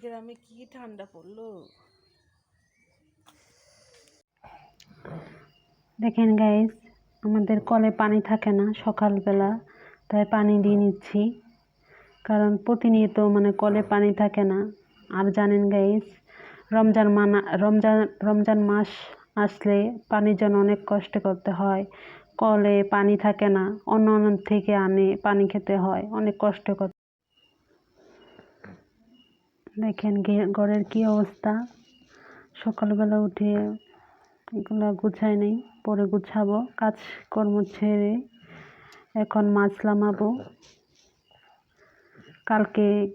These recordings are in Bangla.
গ্রামে কি ঠান্ডা পড়লো। দেখেন গাইস, আমাদের কলে পানি থাকে না সকালবেলা, তাই পানি দিয়ে নিচ্ছি, কারণ প্রতিনিয়ত কলে পানি থাকে না। আর জানেন গাইস, রমজান মাস আসলে পানির জন্য অনেক কষ্ট করতে হয়। কলে পানি থাকে না, অন্য থেকে আনে পানি খেতে হয়, অনেক কষ্ট করতে। দেখেন ঘরের কি অবস্থা। সকালবেলা উঠে এগুলো গুছাই নেই, পরে গুছাবো কাজকর্ম ছেড়ে। এখন মাছ নামাবো।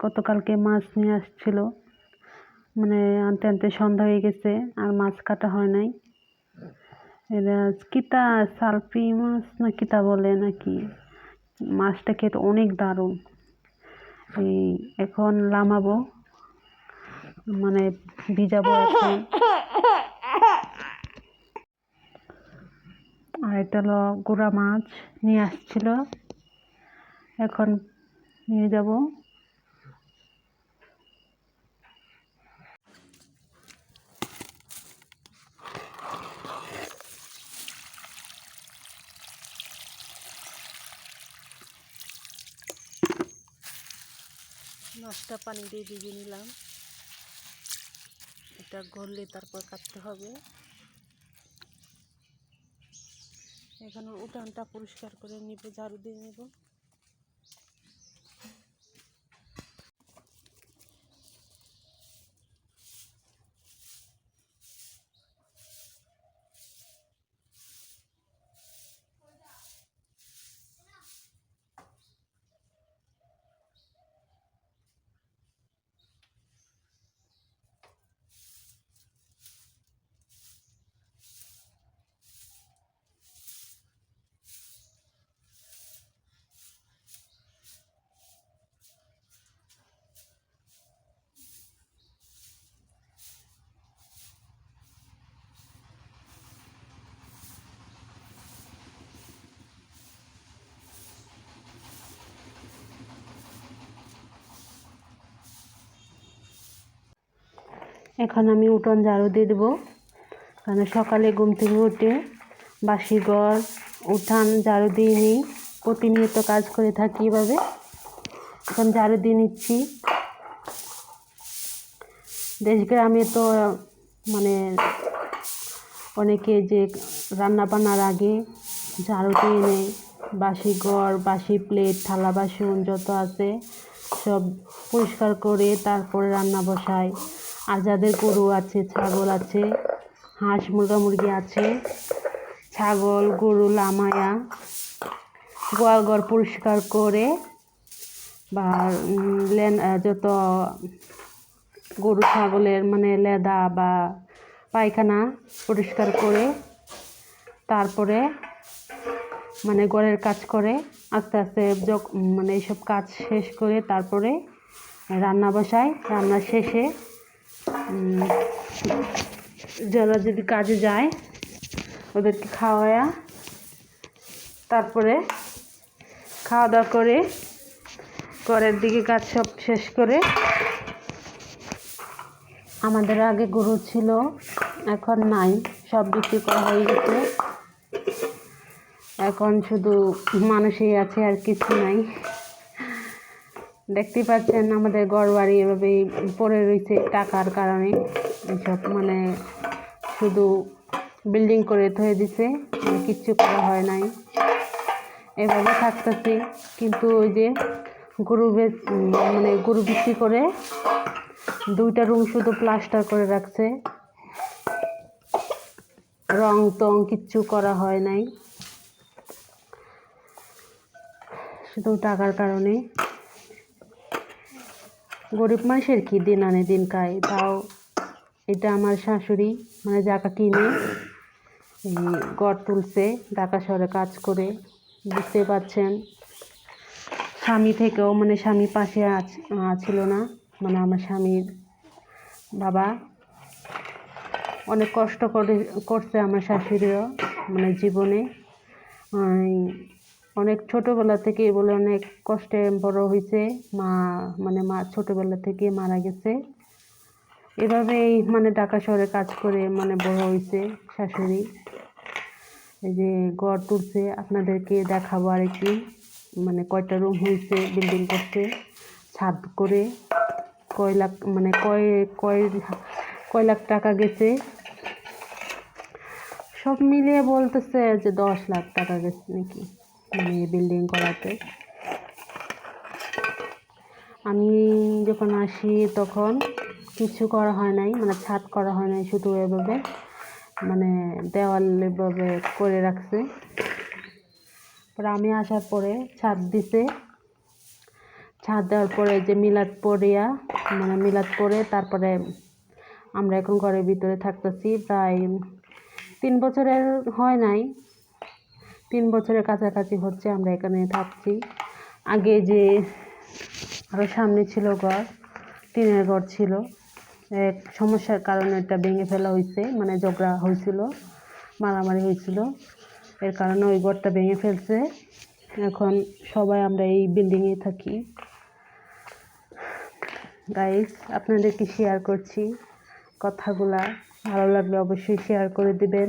গতকালকে মাছ নিয়ে আসছিল, আনতে আনতে সন্ধ্যা হয়ে গেছে, আর মাছ কাটা হয় নাই। এটা কিতা সালফি মাছ না কিতা বলে নাকি, মাছটা খেতে অনেক দারুণ। এখন নামাবো, ভিজাবো এখন। আর এটা হলো গুড়া মাছ নিয়ে আসছিল, এখন নিয়ে যাব। মাছটা পানি দিয়ে ভিজিয়ে নিলাম, এটা গললে তারপর কাটতে হবে। এখন উঠানটা পরিষ্কার করে নিব, ঝাড়ু দিয়ে নেব। এখন আমি উঠোন ঝাড়ু দিয়ে দেবো, কারণ সকালে ঘুম থেকে উঠে বাসি ঘর উঠান ঝাড়ু দিয়ে নিই, প্রতিনিয়ত কাজ করে থাকি এভাবে। এখন ঝাড়ু দিয়ে নিচ্ছি। দেশ গ্রামে তো অনেকে যে রান্না বান্নার আগে ঝাড়ু দিয়ে নেয়, বাসি ঘর, বাসি প্লেট, থালা বাসন যত আছে সব পরিষ্কার করে তারপরে রান্না বসায়। আর যাদের গরু আছে, ছাগল আছে, হাঁস মুরগি আছে, ছাগল গরু লামায়া গোয়াল ঘর পরিষ্কার করে, বা যত গরু ছাগলের লেদা বা পায়খানা পরিষ্কার করে তারপরে ঘরের কাজ করে। আস্তে আস্তে এইসব কাজ শেষ করে তারপরে রান্না বসায়। রান্না শেষে যারা যদি কাজে যায় ওদেরকে খাওয়ায়া তারপরে খাওয়া দাওয়া করে ঘরের দিকে কাজ সব শেষ করে। আমাদের আগে গরু ছিল, এখন নাই, সব বিক্রি করা হয়ে গেছে। এখন শুধু মানুষই আছে, আর কিছু নাই। দেখতে পাচ্ছেন আমাদের ঘরবাড়ি এভাবেই পড়ে রয়েছে টাকার কারণে। এইসব শুধু বিল্ডিং করে ধুয়ে দিছে, কিচ্ছু করা হয় নাই, এভাবে থাকতেছি। কিন্তু ওই যে গরু বিক্রি করে 2টা রুম শুধু প্লাস্টার করে রাখছে, রং টং কিচ্ছু করা হয় নাই, শুধু টাকার কারণে। গরিব মানুষের কি দিন আনে দিন খায়। তাও এটা আমার শাশুড়ি জায়গা কিনে ঘর তুলছে, ঢাকা শহরে কাজ করে। বুঝতে পারছেন, স্বামী থেকেও স্বামী পাশে ছিল না। আমার স্বামীর বাবা অনেক কষ্ট করছে আমার শাশুড়িও জীবনে অনেক ছোটোবেলা থেকে বলে অনেক কষ্টে বড় হয়েছে। মা ছোটোবেলা থেকে মারা গেছে। এভাবেই ঢাকা শহরে কাজ করে বড় হয়েছে শাশুড়ি। এই যে ঘর তুলছে, আপনাদেরকে দেখাবো আর কি কয়টা রুম হয়েছে, বিল্ডিং করছে, ছাদ করে কয় লাখ কয় লাখ টাকা গেছে, সব মিলিয়ে বলতেছে যে 10 লাখ টাকা গেছে নাকি বিল্ডিং করাতে। আমি যখন আসি তখন কিছু করা হয় নাই, ছাদ করা হয় নাই, শুধু এভাবে দেওয়াল এভাবে করে রাখছে। পরে আমি আসার পরে ছাদ দিছে। ছাদ দেওয়ার পরে যে মিলাদ পড়ে তারপরে আমরা এখন ঘরের ভিতরে থাকতেছি। প্রায় 3 বছরের হয় নাই, 3 বছরের কাছাকাছি হচ্ছে আমরা এখানে থাকছি। আগে যে আরও সামনে ছিল ঘর, টিনের ঘর ছিল, এক সমস্যার কারণে এটা ভেঙে ফেলা হয়েছে, ঝগড়া হয়েছিল, মারামারি হয়েছিল, এর কারণে ওই ঘরটা ভেঙে ফেলছে। এখন সবাই আমরা এই বিল্ডিংয়ে থাকি। গাইস, আপনাদেরকে শেয়ার করছি কথাগুলা, ভালো লাগলে অবশ্যই শেয়ার করে দিবেন।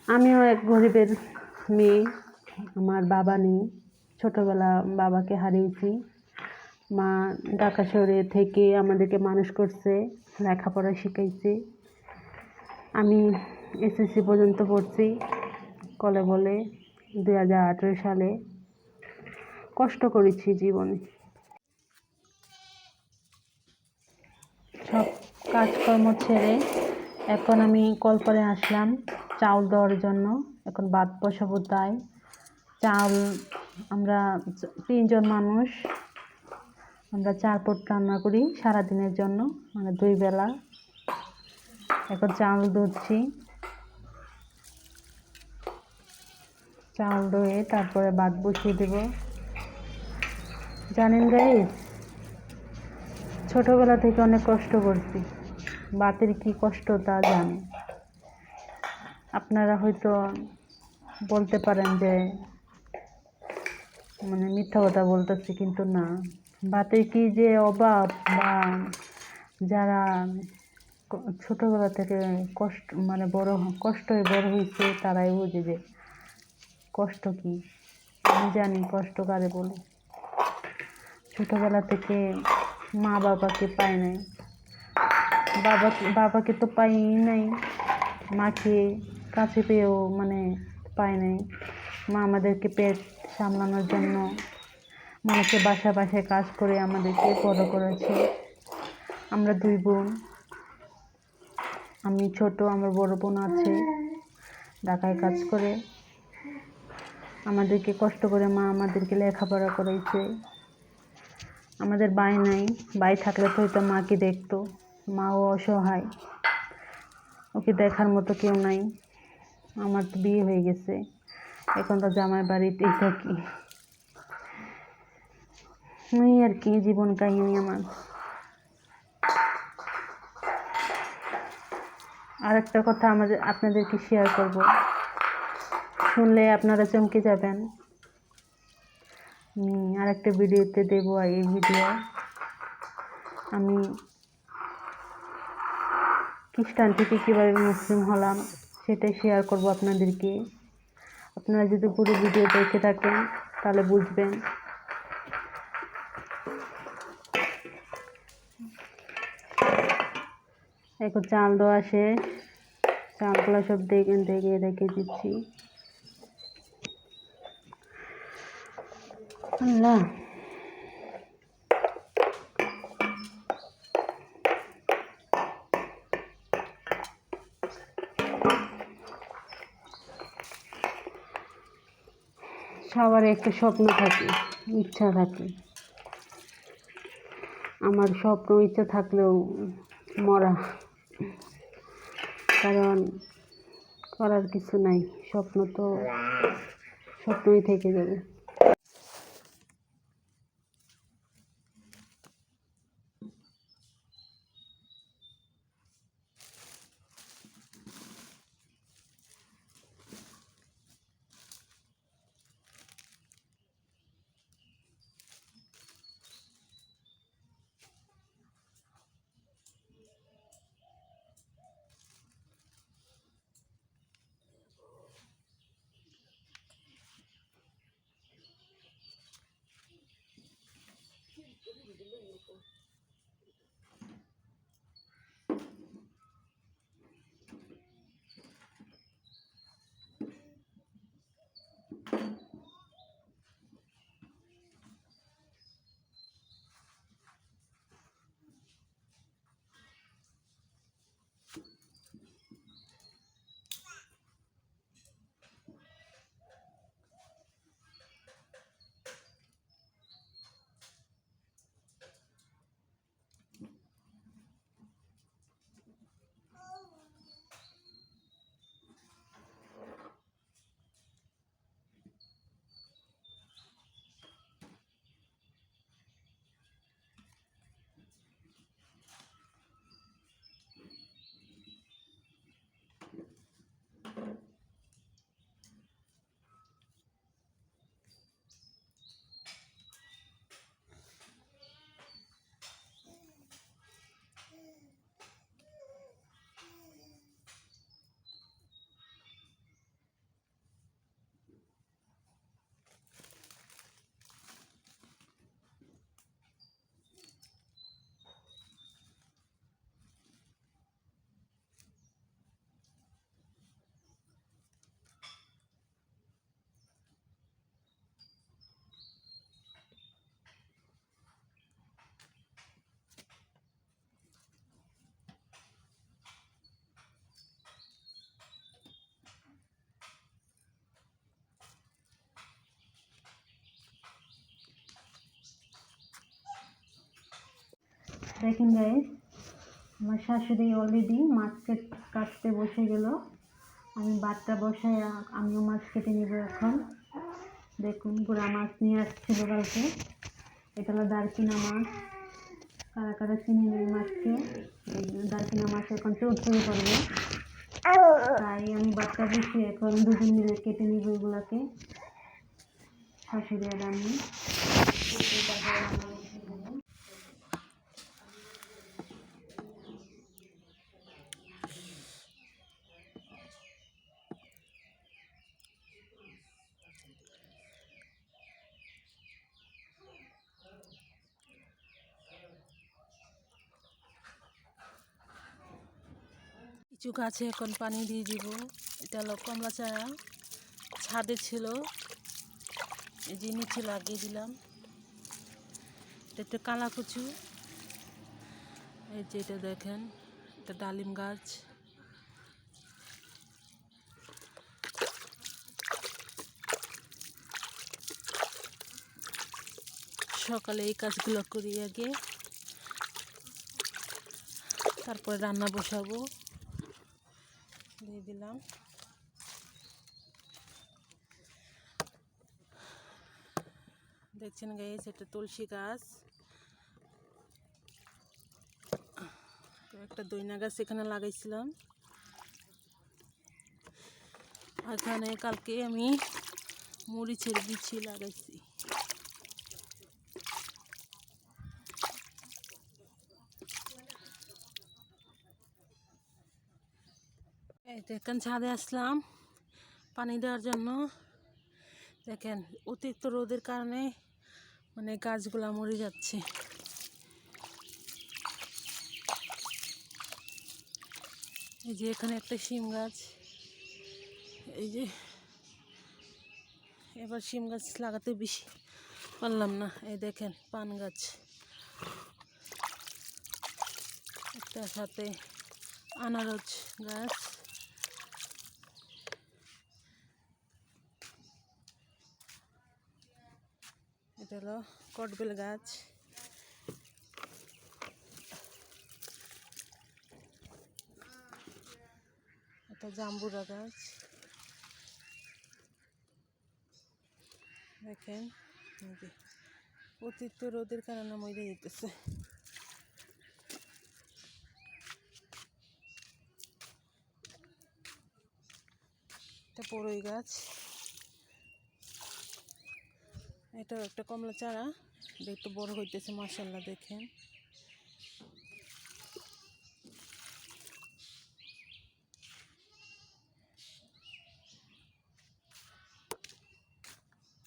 আমিও এক গরিবের মেয়ে, আমার বাবা নেই, ছোটোবেলা বাবাকে হারিয়েছি। মা ঢাকা শহরে থেকে আমাদেরকে মানুষ করছে, লেখাপড়া শিখাইছে। আমি এসএসসি পর্যন্ত পড়ছি কলে বলে 2018 সালে। কষ্ট করেছি জীবনে, সব কাজকর্ম ছেড়ে এখন আমি কলপারে আসলাম চাউল দেওয়ার জন্য। এখন ভাত বসাবো, তাই চাউল আমরা 3 জন মানুষ, আমরা 4 পট রান্না করি সারাদিনের জন্য, 2 বেলা। এখন চাউল ধুচ্ছি, চাউল ধুয়ে তারপরে ভাত বসিয়ে দেব। জানেন গাইস, ছোটোবেলা থেকে অনেক কষ্ট করছি, ভাতের কি কষ্ট তা জানি। আপনারা হয়তো বলতে পারেন যে মিথ্যা কথা বলতেছি, কিন্তু না, ভাতের কি যে অভাব, বা যারা ছোটোবেলা থেকে কষ্ট কষ্টে বড় হয়েছে তারাই বুঝে যে কষ্ট কি। আমি জানি কষ্ট কারে বলে। ছোটোবেলা থেকে মা বাবাকে পাই নাই, বাবাকে তো পাই নাই, মাকে কাছে পেয়েও পাই নাই। মা আমাদেরকে পেট সামলানোর জন্য মানুষের বাসায় কাজ করে আমাদেরকে বড় করেছে। আমরা 2 বোন, আমি ছোট, আমার বড় বোন আছে ঢাকায় কাজ করে। আমাদেরকে কষ্ট করে মা আমাদেরকে লেখাপড়া করাইছে। আমাদের ভাই নাই, ভাই থাকলে তো হয়তো মাকে দেখতো, মাও অসহায়, ওকে দেখার মতো কেউ নাই। আমার তো বিয়ে হয়ে গেছে, এখন তো জামাই বাড়িতেই থাকি। এই আর কি জীবন কাহিনী আমার। আর একটা কথা আপনাদেরকে শেয়ার করব, শুনলে আপনারা চমকে যাবেন। আর একটা ভিডিওতে দেবো, এই ভিডিও আমি খ্রিস্টান থেকে কীভাবে মুসলিম হলাম সেটাই শেয়ার করব আপনাদেরকে। আপনারা যদি পুরো ভিডিও দেখে থাকেন তাহলে বুঝবেন। এখন চাল দেওয়া শেষ, চালগুলো সব রেখে দিচ্ছি। আল্লাহ, সবার একটা স্বপ্ন থাকে, ইচ্ছা থাকে। আমার স্বপ্ন ইচ্ছা থাকলেও মরা, কারণ করার কিছু নাই, স্বপ্ন তো স্বপ্নই থেকে যাবে। দেখেন গাইস, আমার শাশুড়ি অলরেডি মাছ কাটতে বসে গেল। আমি বাটটা বসাই, আমিও মাছ কেটে নিব এখন। দেখুন গুড়া মাছ নিয়ে আসছিল কালকে। এটা হলো দারকিনা মাছ। কারা কারা চিনি নেই মাছকে। দারকিনা মাছ এখন চড়চড়ি করবে, তাই আমি বাটটা বসিয়ে এখন দুজন মিলে কেটে নিব এগুলাকে, শাশুড়ি আর আমি। কিছু গাছে এখন পানি দিয়ে দিব। এটা হলো কমলা চারা, ছাদে ছিল, এই যে নিচে লাগিয়ে দিলাম। এটা একটা কালা কচু, এই যে এটা দেখেন, এটা ডালিম গাছ। সকালে এই কাজগুলো করি আগে, তারপরে রান্না বসাবো। দিয়ে দিলাম। দেখছেন গাইস, এটা তুলসী গাছ, একটা দইনা গাছ এখানে লাগাইছিলাম। এখানে কালকে আমি মরিচের বিচি লাগাইছি। এই দেখেন ছাদে আসলাম পানি দেওয়ার জন্য। দেখেন অতিরিক্ত রোদের কারণে মানে গাছগুলা মরে যাচ্ছে। এই যে এখানে একটা শিম গাছ, এই যে এবার শিম গাছ লাগাতে বেশি পারলাম না। এই দেখেন পান গাছ, একটা সাথে আনারস গাছ, এটা হলো কটবেল গাছ, এটা জাম্বুরা গাছ। দেখেন অতিরিক্ত রোদের কারণে মরে যেতেছে। এটা বড়ই গাছ, এটাও একটা কমলা চারা, দেখতে বড় হইতেছে মাশাআল্লাহ। দেখেন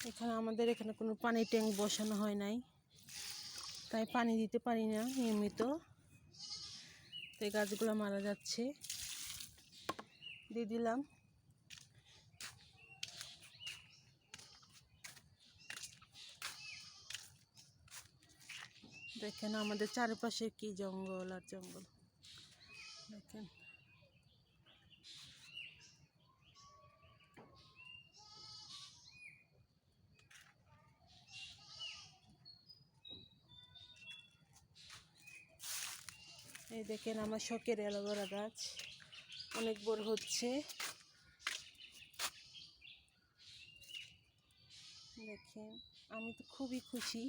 এখানে আমাদের এখানে কোনো পানি ট্যাঙ্ক বসানো হয় নাই, তাই পানি দিতে পারি না নিয়মিত, তাই গাছগুলো মারা যাচ্ছে। দিয়ে দিলাম। দেখেন আমাদের চারপাশে কি জঙ্গল আর জঙ্গল। দেখেন এই দেখেন আমার শখের অ্যালোভেরা গাছ অনেক বড় হচ্ছে। দেখেন আমি তো খুবই খুশি।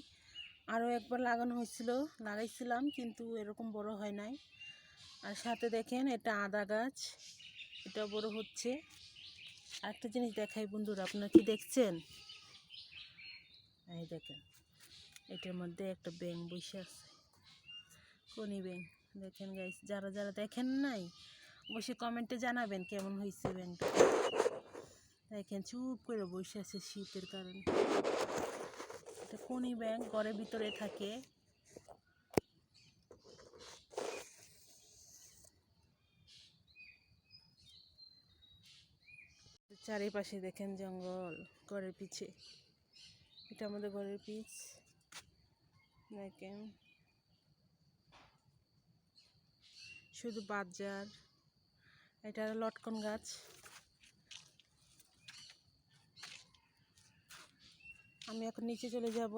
আরও একবার লাগানো হয়েছিল, লাগাইছিলাম কিন্তু এরকম বড় হয় নাই। আর সাথে দেখেন এটা আদা গাছ, এটা বড় হচ্ছে। আরেকটা জিনিস দেখাই বন্ধুরা, আপনারা কি দেখছেন? এই দেখেন এটার মধ্যে একটা ব্যাঙ বসে আছে, কোনি ব্যাঙ। দেখেন গাইস, যারা যারা দেখেন নাই অবশ্যই কমেন্টে জানাবেন কেমন হয়েছে ব্যাঙটা। দেখেন চুপ করে বসে আছে শীতের কারণে। এটা কোনি ব্যাঙ, ঘরের ভিতরে থাকে। চারিপাশে দেখেন জঙ্গল ঘরের পিছে, এটা আমাদের ঘরের পিছ। দেখেন শুধু বাজার। এটা লটকন গাছ। আমি এখন নিচে চলে যাব,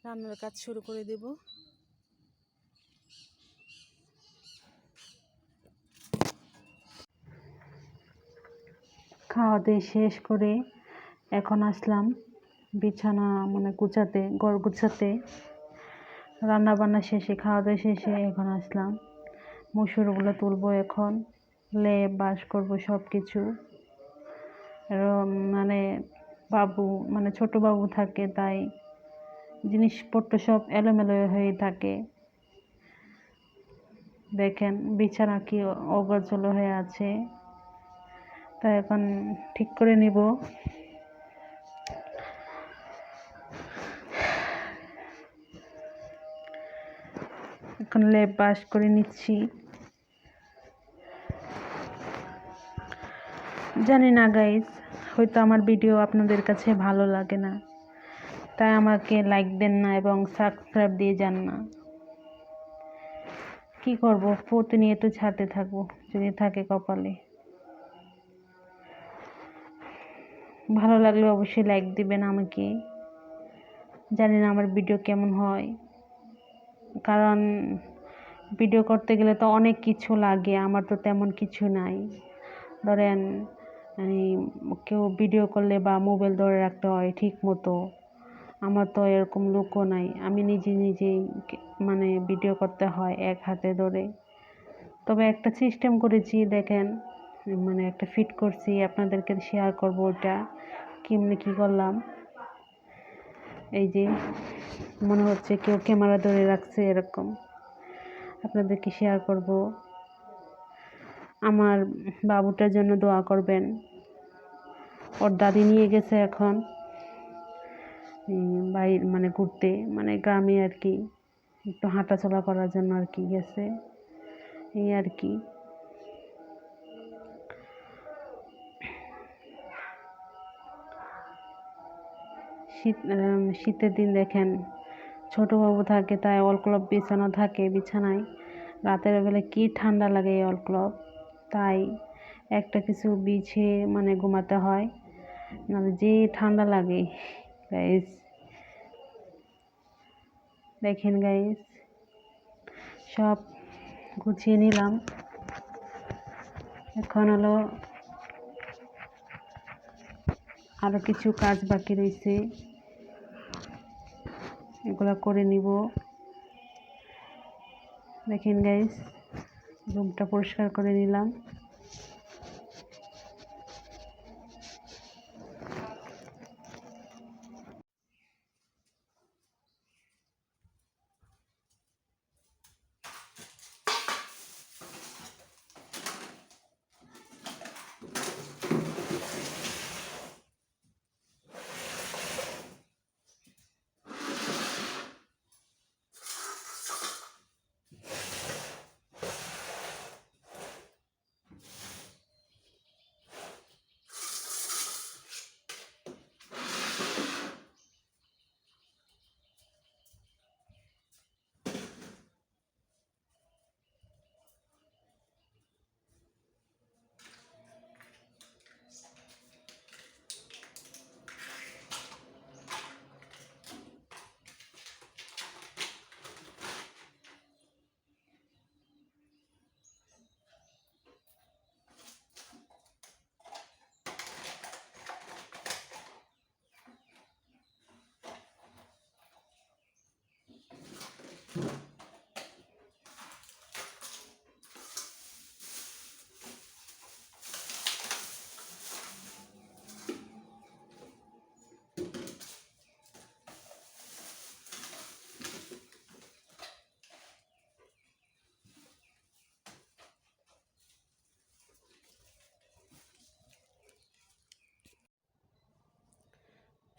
রান্নার কাজ শুরু করে দেব। খাওয়া দাওয়া শেষ করে এখন আসলাম বিছানা মানে গুছাতে, ঘর গুছাতে। রান্না বান্না শেষে, খাওয়া দাওয়া শেষে এখন আসলাম। মুসুরগুলো তুলবো এখন, লেপ বাস করবো সব কিছু। মানে বাবু মানে ছোট বাবু থাকে, তাই জিনিসপত্র সব এলোমেলো হয়ে থাকে। দেখেন বিছানা কি অগোছালো হয়ে আছে, তাই এখন ঠিক করে নিব। এখন লেপ বাস করে নিচ্ছি। জানি না গাইস, হয়তো আমার ভিডিও আপনাদের কাছে ভালো লাগে না, তাই আমাকে লাইক দেন না এবং সাবস্ক্রাইব দিয়ে যান না। কি করব, প্রতিনিয়ত ছাড়তে থাকবো যদি থাকে কপালে। ভালো লাগলে অবশ্যই লাইক দিবেন আমাকে। জানি না আমার ভিডিও কেমন হয়, কারণ ভিডিও করতে গেলে তো অনেক কিছু লাগে, আমার তো তেমন কিছু নাই। ধরেন কেউ ভিডিও করলে বা মোবাইল ধরে রাখতে হয় ঠিক মতো, আমার তো এরকম লোকও নাই। আমি নিজেই মানে ভিডিও করতে হয় এক হাতে ধরে। তবে একটা সিস্টেম করেছি, দেখেন মানে একটা ফিট করছি, আপনাদেরকে শেয়ার করব ওটা কেমনি কী করলাম। এই যে মনে হচ্ছে কেউ ক্যামেরা ধরে রাখছে, এরকম আপনাদেরকে শেয়ার করব। আমার বাবুটার জন্য দোয়া করবেন। ওর দাদি নিয়ে গেছে এখন বাইরে মানে ঘুরতে, মানে গ্রামে আর কি, একটু হাঁটাচলা করার জন্য আর কি গেছে, এই আর কি। শীতের দিন দেখেন ছোট বাবু থাকে, তাই অলক্লব বিছানা থাকে, বিছানায় রাতের বেলা কি ঠান্ডা লাগে এই অলক্লব, তাই একটা কিছু বিছিয়ে মানে ঘুমাতে হয়, নাহলে যে ঠান্ডা লাগে গাইস। দেখেন গাইস, সব গুছিয়ে নিলাম। এখন হলো আরো কিছু কাজ বাকি রয়েছে, এগুলো করে নিব। দেখেন গাইস, রুমটা পরিষ্কার করে নিলাম।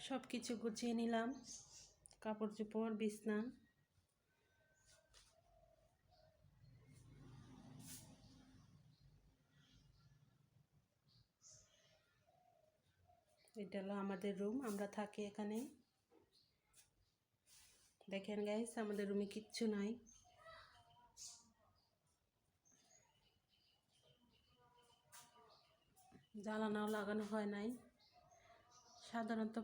সব কিছু গুছিয়ে নিলাম, কাপড় চোপড়, বিছনা। এটা হলো আমাদের রুম, আমরা থাকি এখানে। দেখেন গাইস, আমাদের রুমে কিচ্ছু নাই। জ্বালানাও লাগানো হয় নাই, সাধারণত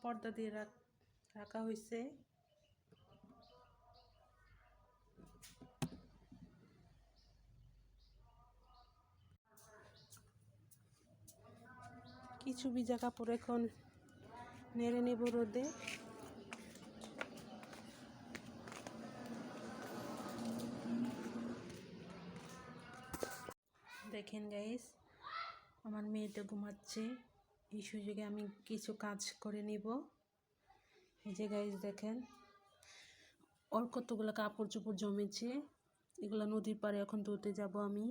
পর্দা দিয়ে রাখা হয়েছে। কিছু ভিজা কাপড় এখন নেড়ে নেব রোদে। দেখেন গাইস, আমার মেয়েটা ঘুমাচ্ছে, এই সুযোগে আমি কিছু কাজ করে নিব। এই যে গাইস দেখেন, ওর কতগুলো কাপড় চোপড় জমেছে, এগুলো নদীর পাড়ে এখন ধুতে যাব আমি।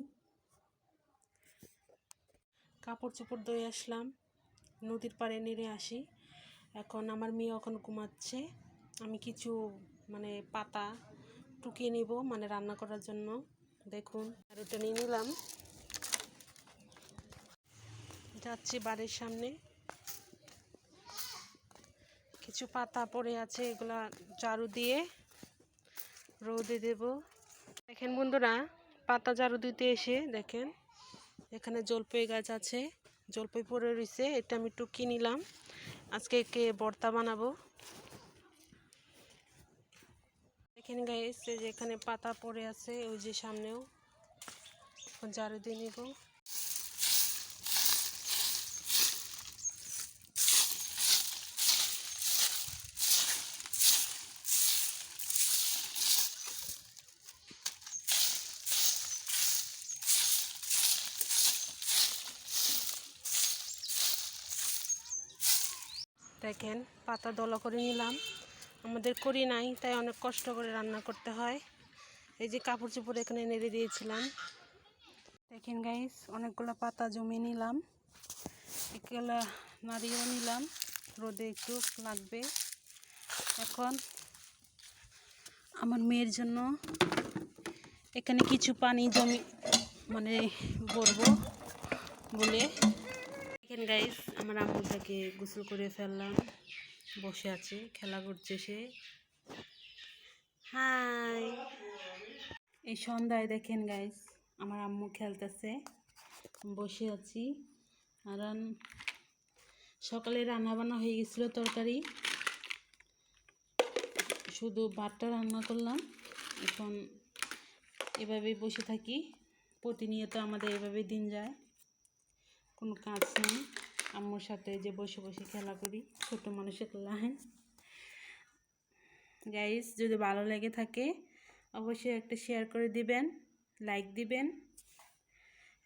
কাপড় চোপড় ধুয়ে আসলাম, নদীর পাড়ে নেড়ে আসি। এখন আমার মেয়ে এখন ঘুমাচ্ছে, আমি কিছু পাতা টুকিয়ে নিব রান্না করার জন্য। দেখুন, আর ওটা নিয়ে নিলাম, যাচ্ছি বাড়ির সামনে। কিছু পাতা পড়ে আছে, এগুলা ঝাড়ু দিয়ে রোদে দেব। দেখেন বন্ধুরা, পাতা ঝাড়ু দিতে এসে দেখেন এখানে জলপাই গাছ আছে, জলপাই পড়ে রয়েছে, এটা আমি টুকিয়ে নিলাম, আজকে একে ভর্তা বানাবো। দেখেন গাইস, এই যে এখানে পাতা পড়ে আছে, ওই যে সামনেও, এখন ঝাড়ু দিয়ে নিব। দেখেন পাতা দলা করে নিলাম, আমাদের করি নাই তাই অনেক কষ্ট করে রান্না করতে হয়। এই যে কাপড় চোপড় এখানে নেড়ে দিয়েছিলাম। দেখেন গাইস, অনেকগুলো পাতা জমিয়ে নিলাম, এগুলো নাড়িয়েও নিলাম, রোদে একটু লাগবে। এখন আমার মেয়ের জন্য এখানে কিছু পানি জমি ভরবো বলে। দেখেন গাইস, আমার আম্মুটাকে গোসল করে ফেললাম, বসে আছে, খেলা করছে সে। হাই, এই সন্ধ্যায় দেখেন গাইস, আমার আম্মু খেলতেছে, বসে আছি। আর সকালে রান্না বান্না হয়ে গেছিলো, তরকারি, শুধু ভাতটা রান্না করলাম। এখন এভাবেই বসে থাকি, প্রতিনিয়ত আমাদের এভাবে দিন যায়, কোনো কাজ নেই। আম্মুর সাথে যে বসে বসে খেলা করি, ছোট মানুষের খেলা। গাইস, যদি ভালো লেগে থাকে অবশ্যই একটা শেয়ার করে দিবেন, লাইক দিবেন,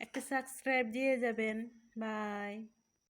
একটা সাবস্ক্রাইব দিয়ে যাবেন। বাই।